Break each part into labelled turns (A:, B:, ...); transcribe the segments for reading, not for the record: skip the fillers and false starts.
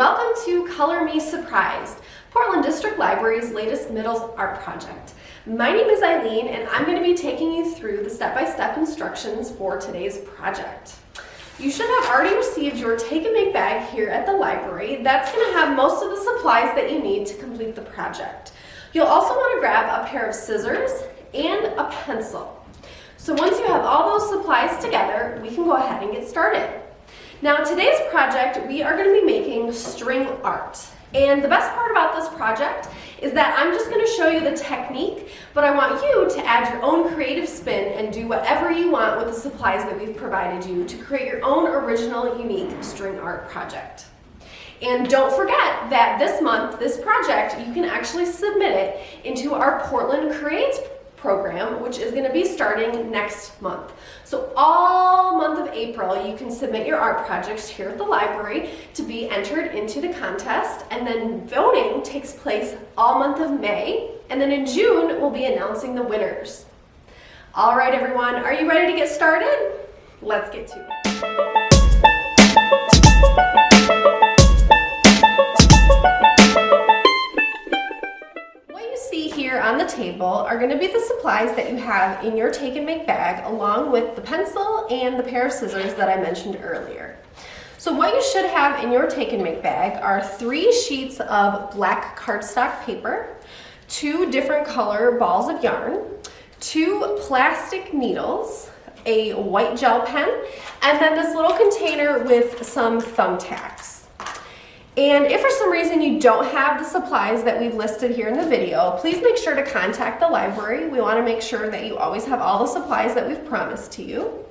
A: welcome to Color Me Surprised, Portland District Library's latest middle art project. My name is Eileen and I'm going to be taking you through the step-by-step instructions for today's project. You should have already received your Take and Make bag here at the library. That's going to have most of the supplies that you need to complete the project. You'll also want to grab a pair of scissors and a pencil. So once you have all those supplies together, we can go ahead and get started. Now today's project, we are going to be making string art. And the best part about this project is that I'm just going to show you the technique, but I want you to add your own creative spin and do whatever you want with the supplies that we've provided you to create your own original, unique string art project. And don't forget that this month, this project, you can actually submit it into our Portland Creates program, which is going to be starting next month. So all month of April, you can submit your art projects here at the library to be entered into the contest, and then voting takes place all month of May, and then in June, we'll be announcing the winners. All right, everyone, are you ready to get started? Let's get to it. On the table are going to be the supplies that you have in your Take and Make bag, along with the pencil and the pair of scissors that I mentioned earlier. So what you should have in your Take and Make bag are 3 sheets of black cardstock paper, 2 different color balls of yarn, 2 plastic needles, a white gel pen, and then this little container with some thumbtacks. And if for some reason you don't have the supplies that we've listed here in the video, please make sure to contact the library. We want to make sure that you always have all the supplies that we've promised to you.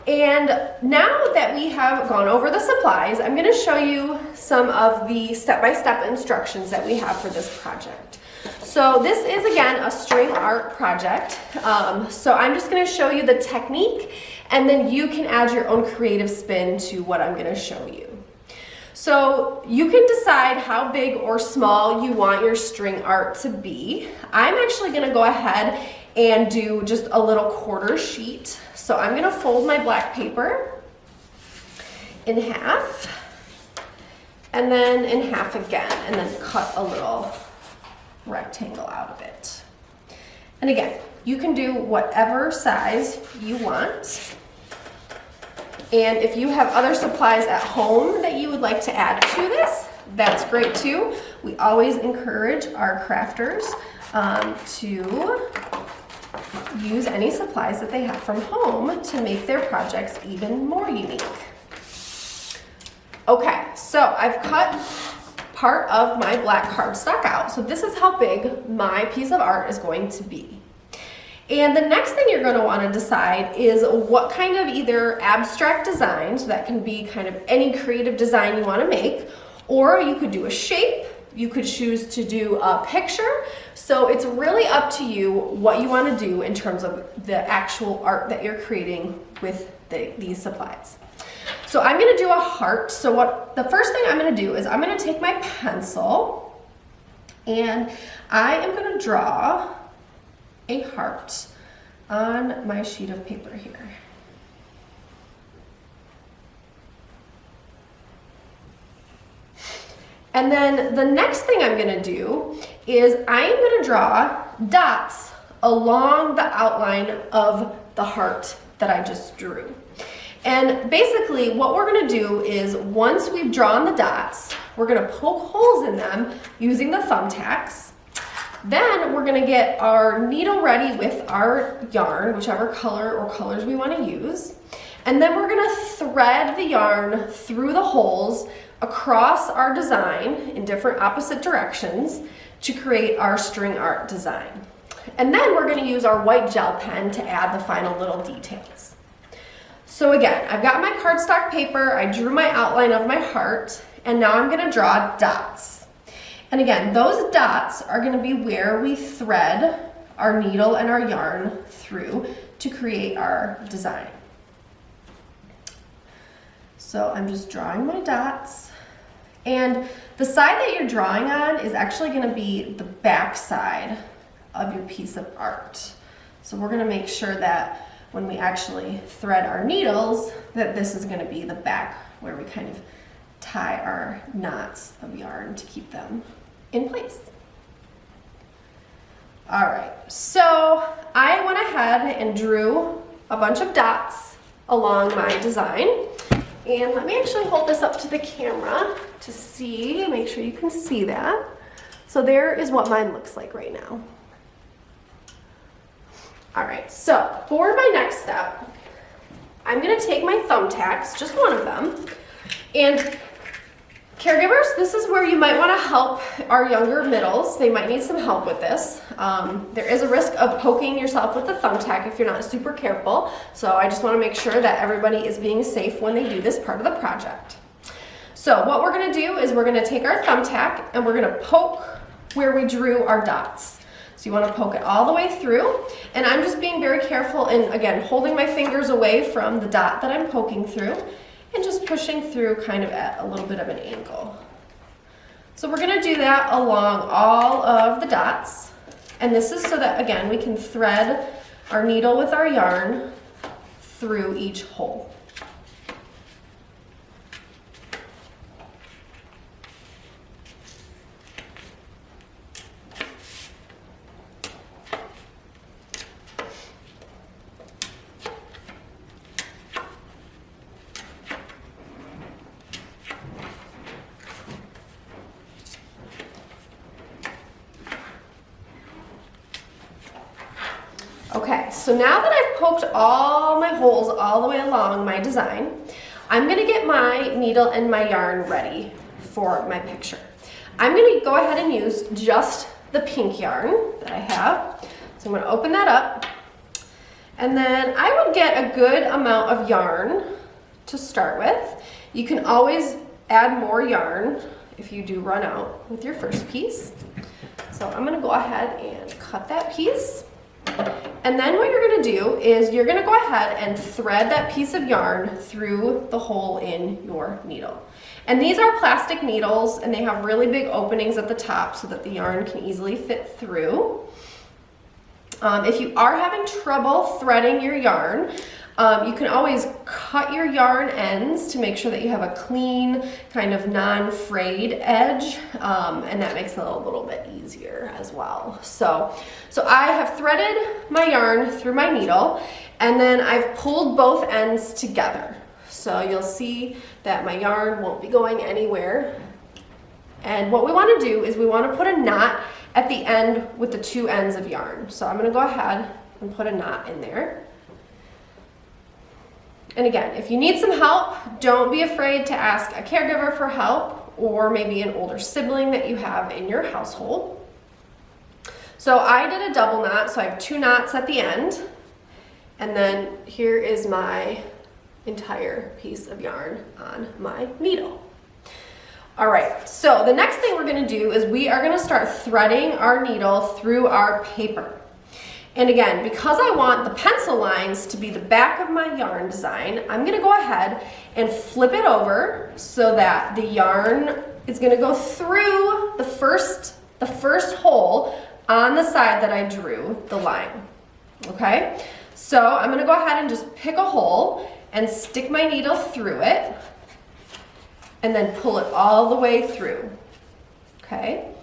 A: And now that we have gone over the supplies, I'm going to show you some of the step-by-step instructions that we have for this project. So this is, again, a string art project. So I'm just going to show you the technique, and then you can add your own creative spin to what I'm going to show you. So you can decide how big or small you want your string art to be. I'm actually going to go ahead and do just a little quarter sheet. So I'm going to fold my black paper in half, and then in half again, and then cut a little rectangle out of it. And again, you can do whatever size you want. And if you have other supplies at home that you would like to add to this, that's great too. We always encourage our crafters to use any supplies that they have from home to make their projects even more unique. Okay, so I've cut part of my black cardstock out. So this is how big my piece of art is going to be. And the next thing you're going to want to decide is what kind of either abstract design, so that can be kind of any creative design you want to make, or you could do a shape, you could choose to do a picture. So it's really up to you what you want to do in terms of the actual art that you're creating with these supplies. So I'm going to do a heart. So the first thing I'm going to do is I'm going to take my pencil and I am going to draw a heart on my sheet of paper here. And then the next thing I'm going to do is I'm going to draw dots along the outline of the heart that I just drew. And basically what we're going to do is once we've drawn the dots, we're going to poke holes in them using the thumbtacks. Then we're going to get our needle ready with our yarn, whichever color or colors we want to use. And then we're going to thread the yarn through the holes across our design in different opposite directions to create our string art design. And then we're going to use our white gel pen to add the final little details. So again, I've got my cardstock paper, I drew my outline of my heart, and now I'm going to draw dots. And again, those dots are going to be where we thread our needle and our yarn through to create our design. So I'm just drawing my dots. And the side that you're drawing on is actually going to be the back side of your piece of art. So we're going to make sure that when we actually thread our needles, that this is going to be the back where we kind of tie our knots of yarn to keep them in place. All right, so I went ahead and drew a bunch of dots along my design. And let me actually hold this up to the camera to see, make sure you can see that. So there is what mine looks like right now. All right, so for my next step, I'm gonna take my thumbtacks, just one of them, and caregivers, this is where you might want to help our younger middles. They might need some help with this. There is a risk of poking yourself with the thumbtack if you're not super careful. So I just want to make sure that everybody is being safe when they do this part of the project. So what we're going to do is we're going to take our thumbtack and we're going to poke where we drew our dots. So you want to poke it all the way through. And I'm just being very careful and again, holding my fingers away from the dot that I'm poking through. And just pushing through kind of at a little bit of an angle. So we're going to do that along all of the dots. And this is so that, again, we can thread our needle with our yarn through each hole. Okay, so now that I've poked all my holes all the way along my design, I'm gonna get my needle and my yarn ready for my picture. I'm gonna go ahead and use just the pink yarn that I have. So I'm gonna open that up, and then I would get a good amount of yarn to start with. You can always add more yarn if you do run out with your first piece. So I'm gonna go ahead and cut that piece. And then what you're going to do is you're going to go ahead and thread that piece of yarn through the hole in your needle. And these are plastic needles and they have really big openings at the top so that the yarn can easily fit through. If you are having trouble threading your yarn, you can always cut your yarn ends to make sure that you have a clean, kind of non-frayed edge, and that makes it a little bit easier as well. So I have threaded my yarn through my needle, and then I've pulled both ends together. So you'll see that my yarn won't be going anywhere. And what we want to do is we want to put a knot at the end with the two ends of yarn. So I'm going to go ahead and put a knot in there. And again, if you need some help, don't be afraid to ask a caregiver for help or maybe an older sibling that you have in your household. So I did a double knot, so I have two knots at the end. And then here is my entire piece of yarn on my needle. All right, so the next thing we're gonna do is we are gonna start threading our needle through our paper. And again, because I want the pencil lines to be the back of my yarn design, I'm gonna go ahead and flip it over so that the yarn is gonna go through the first hole on the side that I drew the line, okay? So I'm gonna go ahead and just pick a hole and stick my needle through it and then pull it all the way through, okay?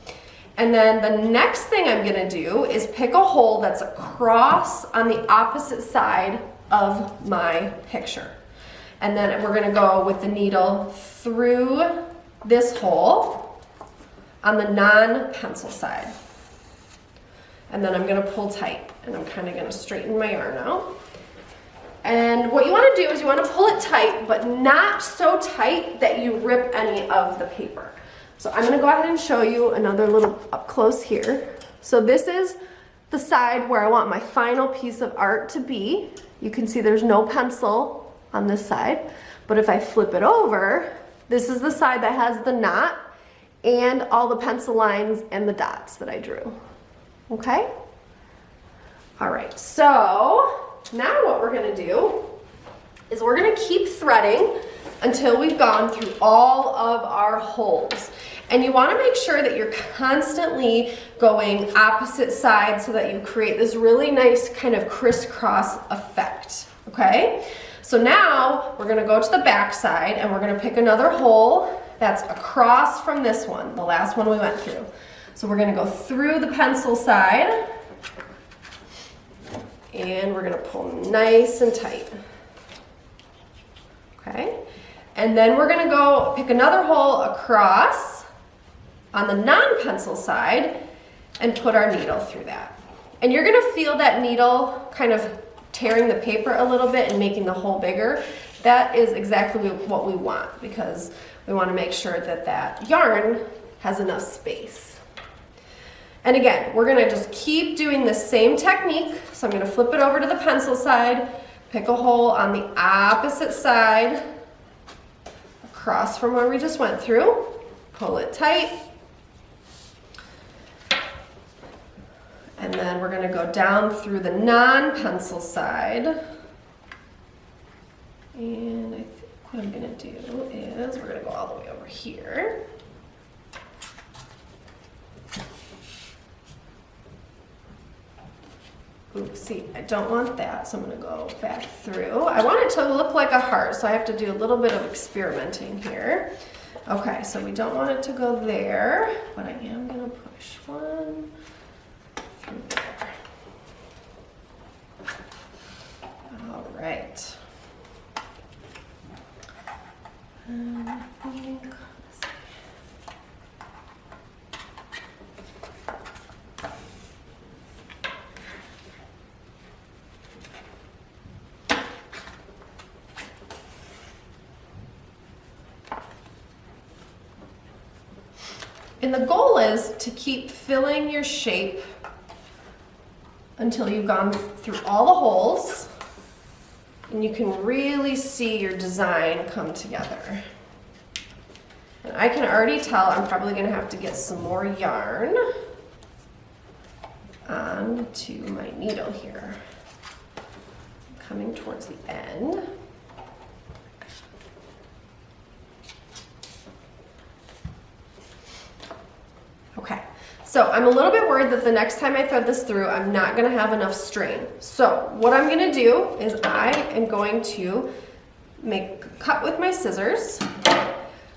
A: And then the next thing I'm gonna do is pick a hole that's across on the opposite side of my picture. And then we're gonna go with the needle through this hole on the non-pencil side. And then I'm gonna pull tight, and I'm kinda gonna straighten my yarn out. And what you wanna do is you wanna pull it tight, but not so tight that you rip any of the paper. So I'm gonna go ahead and show you another little up close here. So this is the side where I want my final piece of art to be. You can see there's no pencil on this side, but if I flip it over, this is the side that has the knot and all the pencil lines and the dots that I drew, okay? All right, so now what we're gonna do is we're gonna keep threading until we've gone through all of our holes. And you wanna make sure that you're constantly going opposite sides so that you create this really nice kind of crisscross effect, okay? So now we're gonna go to the back side and we're gonna pick another hole That's across from this one, the last one we went through. So we're gonna go through the pencil side and we're gonna pull nice and tight. Okay, and then we're gonna go pick another hole across on the non-pencil side and put our needle through that. And you're gonna feel that needle kind of tearing the paper a little bit and making the hole bigger. That is exactly what we want because we want to make sure that that yarn has enough space. And again, we're gonna just keep doing the same technique. So I'm gonna flip it over to the pencil side, pick a hole on the opposite side, across from where we just went through, pull it tight, and then we're gonna go down through the non-pencil side. And I think what I'm gonna do is we're gonna go all the way over here. Oops, see, I don't want that, so I'm gonna go back through. I want it to look like a heart, so I have to do a little bit of experimenting here. Okay, so we don't want it to go there, but I am gonna push one through there. All right. I think, and the goal is to keep filling your shape until you've gone through all the holes and you can really see your design come together. And I can already tell I'm probably going to have to get some more yarn onto my needle here. Coming towards the end. Okay, so I'm a little bit worried that the next time I thread this through, I'm not gonna have enough strain. So what I'm gonna do is I am going to make a cut with my scissors.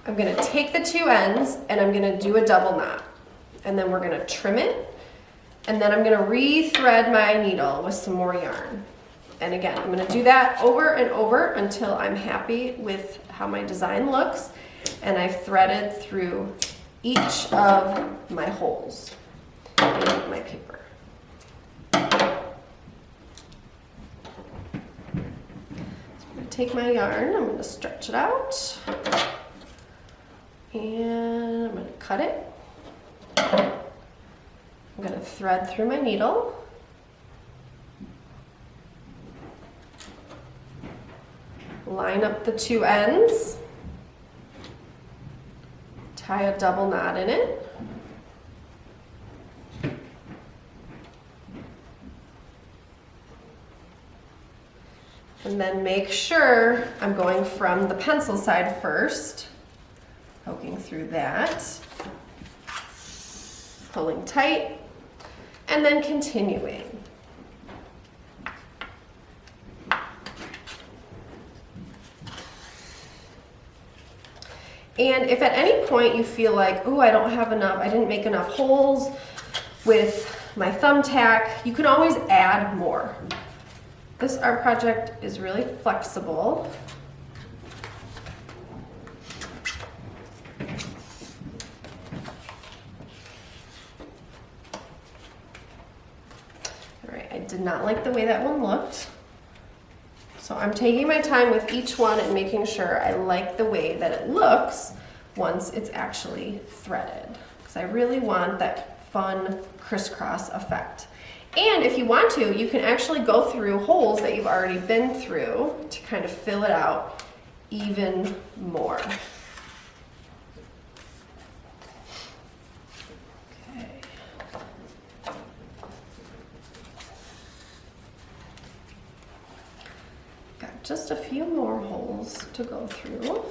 A: I'm gonna take the two ends and I'm gonna do a double knot. And then we're gonna trim it. And then I'm gonna re-thread my needle with some more yarn. And again, I'm gonna do that over and over until I'm happy with how my design looks. And I've threaded through each of my holes in my paper. So I'm going to take my yarn, I'm going to stretch it out, and I'm going to cut it. I'm going to thread through my needle. Line up the two ends. Tie a double knot in it. And then make sure I'm going from the pencil side first, poking through that, pulling tight, and then continuing. And if at any point you feel like, oh, I don't have enough, I didn't make enough holes with my thumbtack, you can always add more. This art project is really flexible. All right, I did not like the way that one looked. So I'm taking my time with each one and making sure I like the way that it looks once it's actually threaded. Because I really want that fun crisscross effect. And if you want to, you can actually go through holes that you've already been through to kind of fill it out even more. Just a few more holes to go through.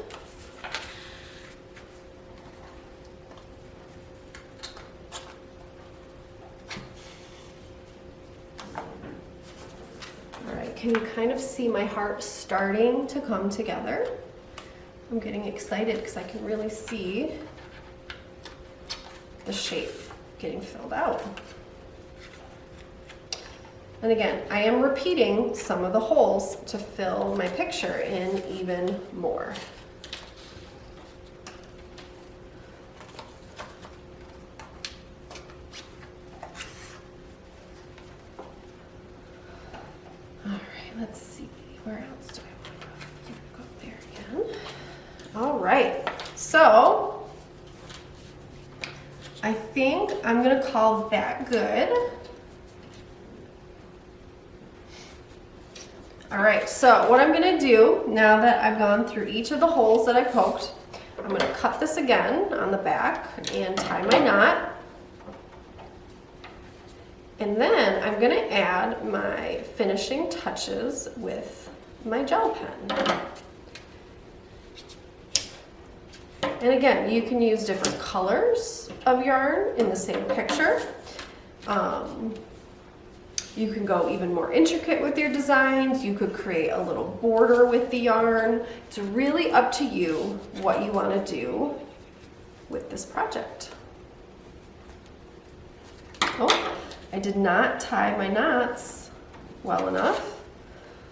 A: All right, can you kind of see my heart starting to come together? I'm getting excited because I can really see the shape getting filled out. And again, I am repeating some of the holes to fill my picture in even more. All right, let's see, where else do I want to go? Go there again. All right, so I think I'm gonna call that good. All right, so what I'm gonna do now that I've gone through each of the holes that I poked, I'm gonna cut this again on the back and tie my knot. And then I'm gonna add my finishing touches with my gel pen. And again, you can use different colors of yarn in the same picture. You can go even more intricate with your designs. You could create a little border with the yarn. It's really up to you what you want to do with this project. Oh, I did not tie my knots well enough.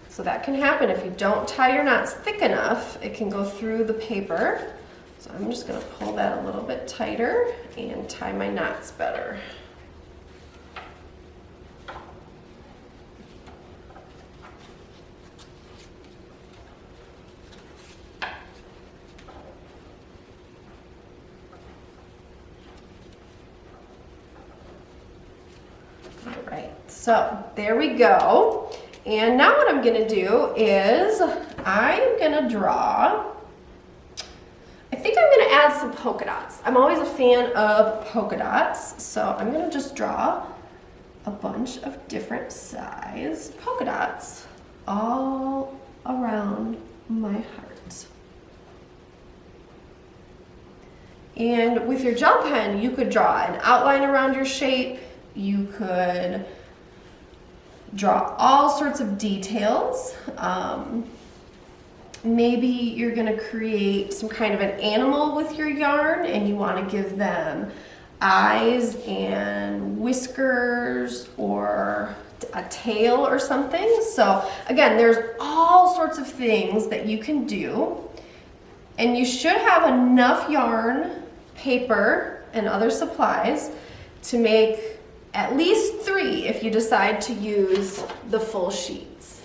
A: So that can happen if you don't tie your knots thick enough. It can go through the paper. So I'm just going to pull that a little bit tighter and tie my knots better. So there we go. And now what I'm gonna do is I'm gonna draw, I think I'm gonna add some polka dots. I'm always a fan of polka dots. So I'm gonna just draw a bunch of different size polka dots all around my heart. And with your gel pen, you could draw an outline around your shape. You could draw all sorts of details. Maybe you're gonna create some kind of an animal with your yarn and you wanna give them eyes and whiskers or a tail or something. So again, there's all sorts of things that you can do, and you should have enough yarn, paper, and other supplies to make at least 3 if you decide to use the full sheets.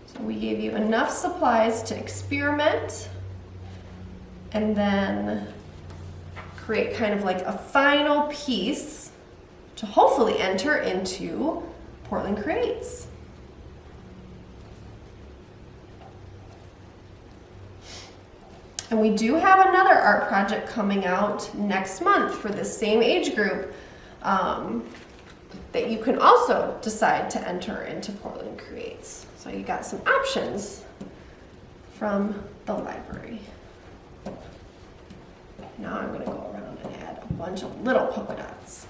A: So we gave you enough supplies to experiment and then create kind of like a final piece to hopefully enter into Portland Creates. And we do have another art project coming out next month for the same age group that you can also decide to enter into Portland Creates. So you got some options from the library. Now I'm going to go around and add a bunch of little polka dots.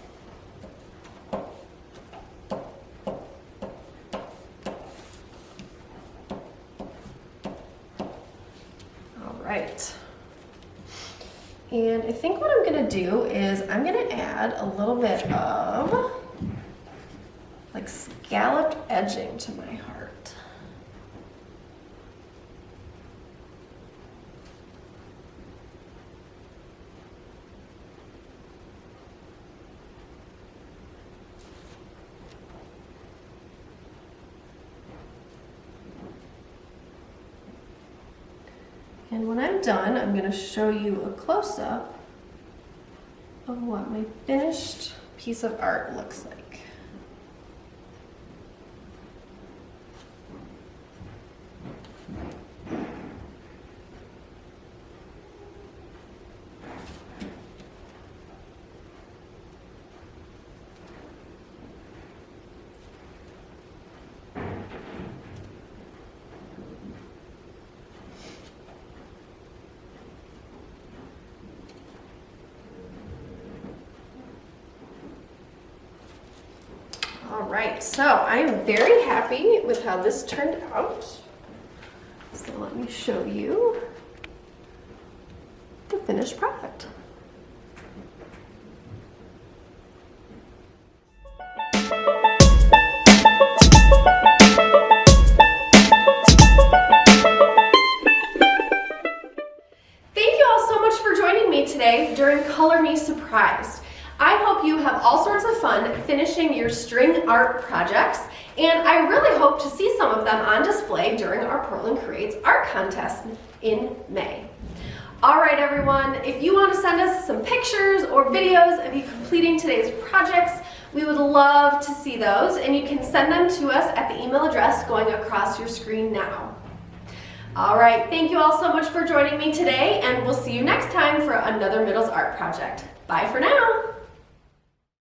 A: Right. And I think what I'm going to do is I'm going to add a little bit of like scalloped edging to my heart. And when I'm done, I'm going to show you a close-up of what my finished piece of art looks like. All right, so I'm very happy with how this turned out. So let let me show you the finished product. Thank you all so much for joining me today during Color Me Surprised. I hope you have all sorts of fun finishing your string art projects, and I really hope to see some of them on display during our Portland Creates Art Contest in May. All right, everyone, if you want to send us some pictures or videos of you completing today's projects, we would love to see those, and you can send them to us at the email address going across your screen now. All right, thank you all so much for joining me today, and we'll see you next time for another Middles Art project. Bye for now.